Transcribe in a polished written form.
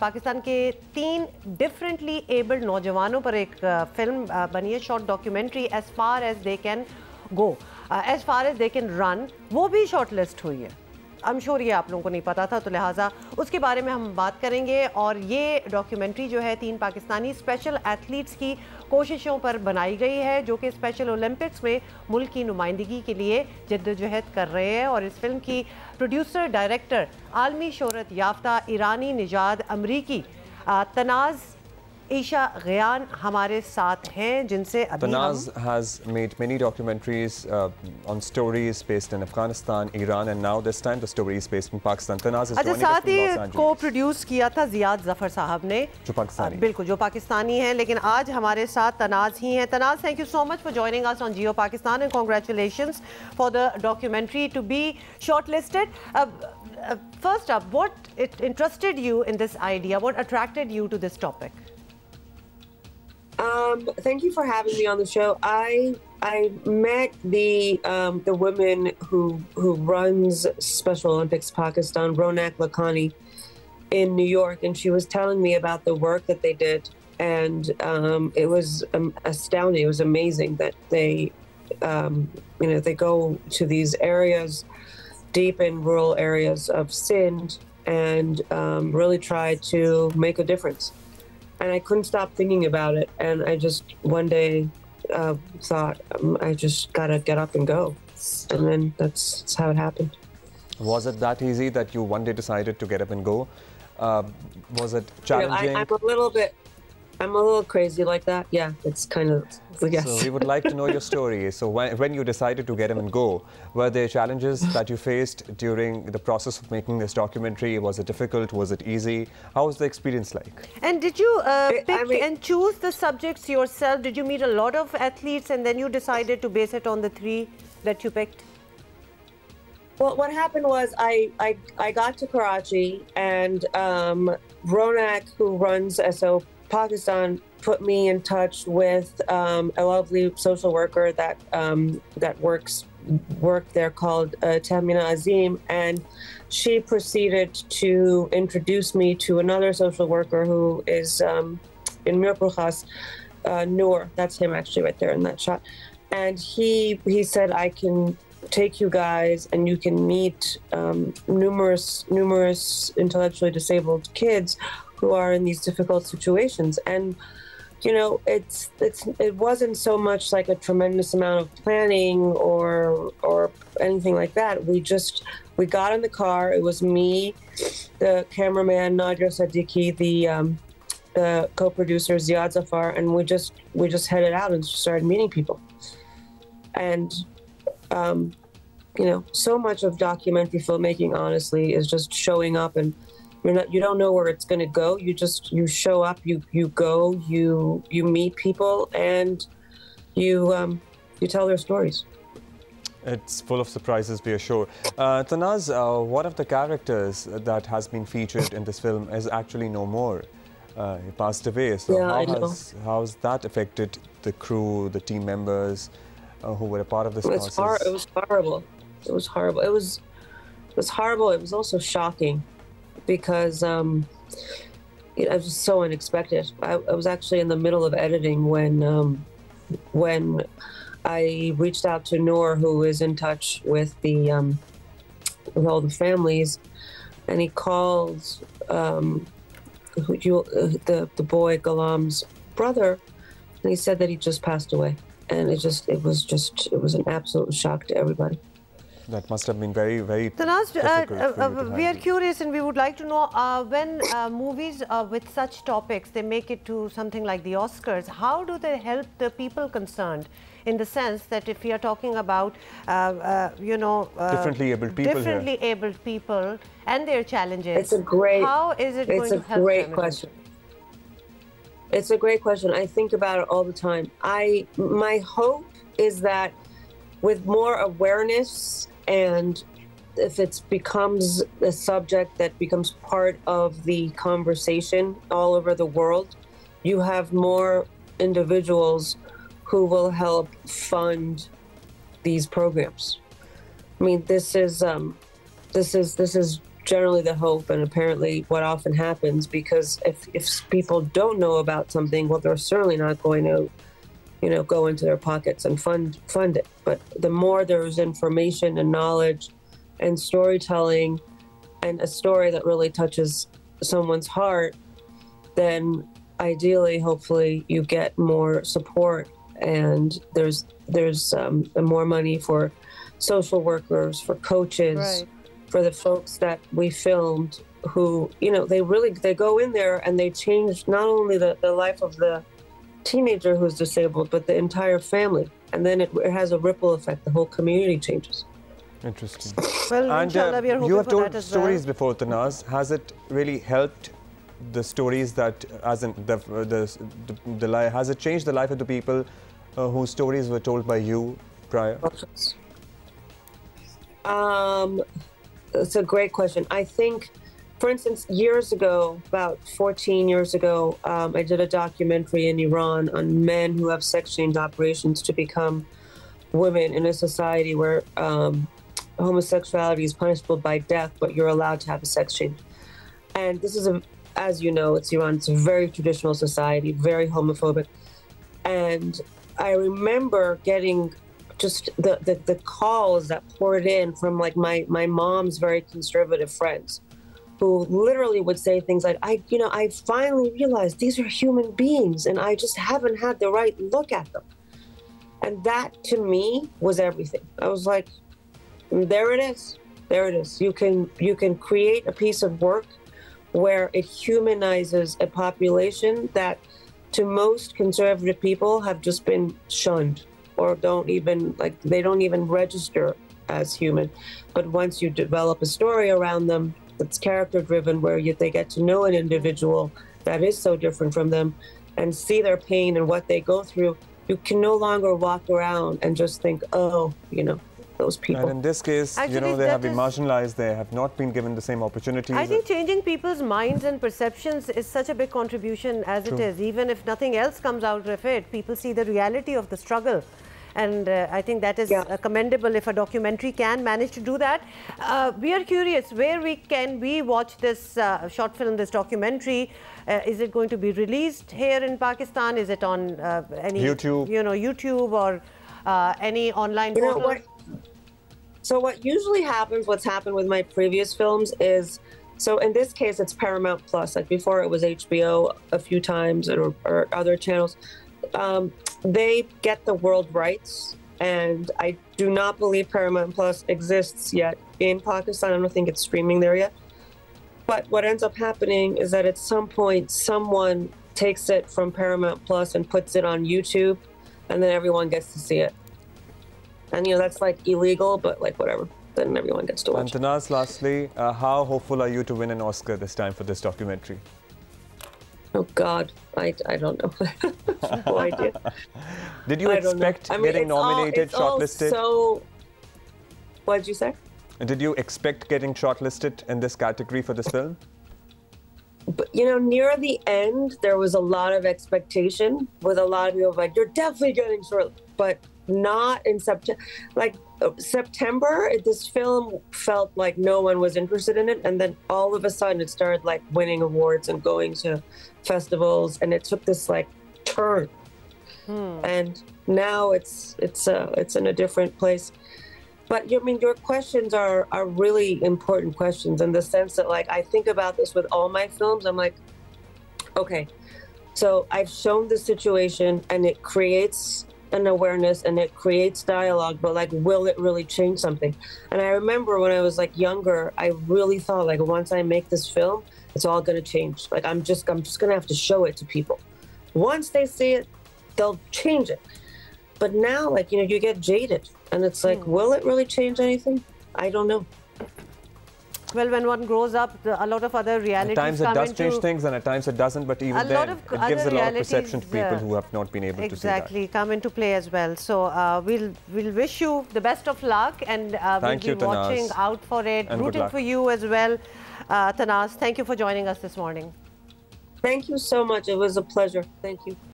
पाकिस्तान के 3 differently abled नौजवानों पर एक फिल्म बनी है, short documentary as far as they can go, as far as they can run, वो भी शॉर्ट लिस्ट हुई है। आई एम श्योर ये आप लोगों को नहीं पता था, तो लिहाजा उसके बारे में हम बात करेंगे। और ये डॉक्यूमेंट्री जो है 3 पाकिस्तानी स्पेशल एथलीट्स की कोशिशों पर बनाई गई है, जो कि स्पेशल ओलंपिक्स में मुल्क की नुमाइंदगी के लिए जद्दोजहद कर रहे हैं। और इस फिल्म की प्रोड्यूसर डायरेक्टर आलमी शोहरत याफ्ता ईरानी निजाद अमरीकी तनाज ईशागियान हमारे साथ हैं, जिनसे अभी Tanaz has made many documentaries on stories based in Afghanistan, Iran, and now this time the story is based in Pakistan. Tanaz is joining us साथ from ही Los Angeles. को प्रोड्यूस किया था जियाद जफर साहब ने, जो पाकिस्तानी बिल्कुल जो पाकिस्तानी हैं, लेकिन आज हमारे साथ तनाज ही हैं। Tanaz, thank you so much for joining us on Geo Pakistan and congratulations for the documentary to be shortlisted. First up, what interested you in this idea? What attracted you to this topic? Thank you for having me on the show. I met the woman who runs Special Olympics Pakistan, Ronak Lakhani, in New York, and she was telling me about the work that they did, and it was astounding. It was amazing that they go to these areas, deep in rural areas of Sindh, and really try to make a difference. And I couldn't stop thinking about it, and I just one day thought I just gotta get up and go, and then that's how it happened. Was it that easy that you one day decided to get up and go? Was it challenging? I'm a little crazy like that. Yeah, it's kind of, yes. So we would like to know your story. So when you decided to get up and go, were there challenges that you faced during the process of making this documentary? Was it difficult? Was it easy? How was the experience like? And did you pick and choose the subjects yourself? Did you meet a lot of athletes and then you decided to base it on the 3 that you picked? Well, what happened was I got to Karachi, and Ronak, who runs SO Pakistan, put me in touch with a lovely social worker that worked there called Tamina Azim, and she proceeded to introduce me to another social worker who is in Mirpur Khas, Noor. That's him actually right there in that shot. And he said, I can take you guys and you can meet numerous intellectually disabled kids who are in these difficult situations. And you know, it wasn't so much like a tremendous amount of planning or anything like that. We got in the car. It was me, the cameraman Nadia Siddiqui, the co-producer Ziad Zafar, and we just headed out and started meeting people. And you know, so much of documentary filmmaking, honestly, is just showing up, and you don't know where it's going to go. You show up, you go, you meet people, and you tell their stories. It's full of surprises, be assured. Tanaz, one of the characters that has been featured in this film is actually no more. He passed away. So yeah, how's that affected the crew, the team members who were a part of this process? It was horrible. It was horrible. It was horrible. It was also shocking, because it was just so unexpected. I was actually in the middle of editing when I reached out to Noor, who is in touch with with all the families, and he called the boy Ghulam's brother, and he said that he just passed away, and it was an absolute shock to everybody. That must have been very, very Tanaz, difficult. We are curious, and we would like to know when movies with such topics, they make it to something like the Oscars, how do they help the people concerned? In the sense that if we are talking about, you know, differently abled people and their challenges, how is it going to help them? It's a great question. It's a great question. I think about it all the time. My hope is that with more awareness, and if it becomes a subject that becomes part of the conversation all over the world, you have more individuals who will help fund these programs. I mean, this is generally the hope, and apparently what often happens, because if people don't know about something, well, they're certainly not going to, you know, go into their pockets and fund it. But the more there's information and knowledge and storytelling and a story that really touches someone's heart, then ideally, hopefully, you get more support, and there's more money for social workers, for coaches, Right. for the folks that we filmed, who, you know, they go in there and they change not only the life of the teenager who's disabled, but the entire family, and then it has a ripple effect. The whole community changes. Interesting. Well, And inshallah, we are hoping you have for told that as stories well. before, Tanaz. Has it really helped the stories that, as in has it changed the life of the people whose stories were told by you prior? It's a great question. I think, for instance, years ago, about 14 years ago, I did a documentary in Iran on men who have sex change operations to become women in a society where homosexuality is punishable by death, but you're allowed to have a sex change. And this is, as you know, it's Iran. It's a very traditional society, very homophobic. And I remember getting just the calls that poured in from like my mom's very conservative friends, who literally would say things like, I finally realized these are human beings and I just haven't had the right look at them. And that to me was everything. I was like, there it is. There it is. You can create a piece of work where it humanizes a population that to most conservative people have just been shunned, or they don't even register as human. But once you develop a story around them that's character driven, where they get to know an individual that is so different from them and see their pain and what they go through, you can no longer walk around and just think, oh, you know, those people. And in this case, Actually, you know, they have been that marginalized, they have not been given the same opportunities. I think changing people's minds and perceptions is such a big contribution as it is. Even if nothing else comes out of it, people see the reality of the struggle. And I think that is commendable if a documentary can manage to do that. We are curious, where can we watch this short film, this documentary? Is it going to be released here in Pakistan? Is it on any YouTube? You know, YouTube or any online portal? So what usually happens, what's happened with my previous films is, so in this case, it's Paramount Plus. Like before, it was HBO a few times or other channels. They get the world rights, and I do not believe Paramount Plus exists yet in Pakistan. I don't think it's streaming there yet. But what ends up happening is that at some point, someone takes it from Paramount Plus and puts it on YouTube, and then everyone gets to see it. And, you know, that's like illegal, but like whatever. Then everyone gets to watch. And Tanaz, lastly, how hopeful are you to win an Oscar this time for this documentary? Oh, God, I don't know. No idea. Did you expect getting nominated, shortlisted? So, what did you say? Did you expect getting shortlisted in this category for this film? But, you know, near the end, there was a lot of expectation with a lot of people like, you're definitely getting shortlisted. But not in September. Like September, this film felt like no one was interested in it, and then all of a sudden it started like winning awards and going to festivals, and it took this like turn. And now it's in a different place. But I mean, your questions are really important questions in the sense that, like, I think about this with all my films. I'm like, okay, so I've shown the situation and it creates an awareness and it creates dialogue, but like, will it really change something? And I remember when I was like younger, I really thought like, once I make this film, it's all going to change. Like, I'm just going to have to show it to people. Once they see it, they'll change it. But now, like, you know, you get jaded and it's like, will it really change anything? I don't know. Well, when one grows up, a lot of other realities come into... At times it does change things and at times it doesn't, but even then it gives a lot of perception to people who have not been able to see that. Exactly, come into play as well. So we'll wish you the best of luck, and we'll be watching out for it, rooting for you as well. Tanaz, thank you for joining us this morning. Thank you so much. It was a pleasure. Thank you.